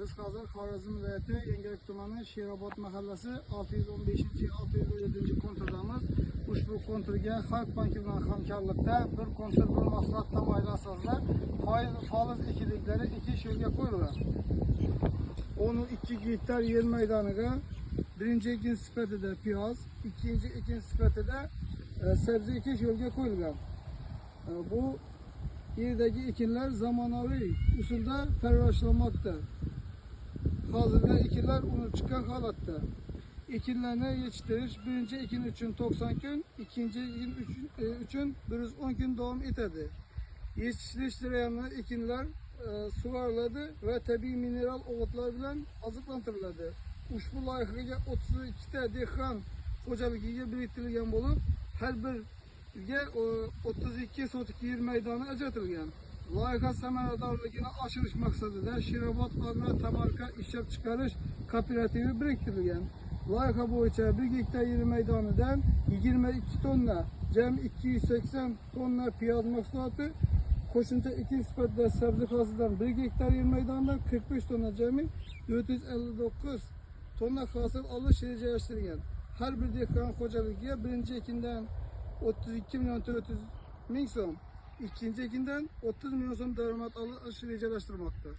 Biz hozir Xorazm viloyati Yangiyo'l tumani Sherobod mahallasi 615-617 konturdamiz. Ushbu konturga Xalq banki bilan hamkorlikda bir kontur bir mahsulot tamoyili asosida foliz ekinliklari ekish yo'lga qo'yilgan. 12 gektar yer maydoniga birinchi ekin sifatida piyoz, ikkinchi ekin sifatida sebze ekish yo'lga qo'yilgan. Bu yerdagi ekinlar zamonaviy usulda parvarishlanmoqda. Hozirda ekinlar unib chiqqan holatda. Ekinlarni yetishtirish birinchi ekin uchun 90 kun, ikkinchi ekin uchun 110 kun davom etadi. Yetishtirish jarayonida ekinlar sug'oriladi va tabiiy mineral o'g'itlar bilan oziqlantiriladi. Ushbu loyihaga 32 ta dehqon xo'jaligiga biriktirilgan bo'lib, har biriga 32 sotik yer maydoni ajratilgan. Loyiha samaradorligini oshirish maqsadida Sherobod agro tomorqa ishlab chiqarish kooperativi biriktirilgan. Loyiha bo'yicha 1 gektar yer maydonidan 22 tonna, jami 280 tonna piyoz mahsuloti, qo'shimcha ekin sifatida sabzi hosilidan 1 gektar yer maydonidan 45 tonna, jami 459 tonna hosil olish rejalashtirilgan. Har bir dehqon xo'jaligiga birinchi ekindan 32 million 400 ming so'm, ikkinchi ekindan 30 million so'm daromad olish rejalashtirilmoqda.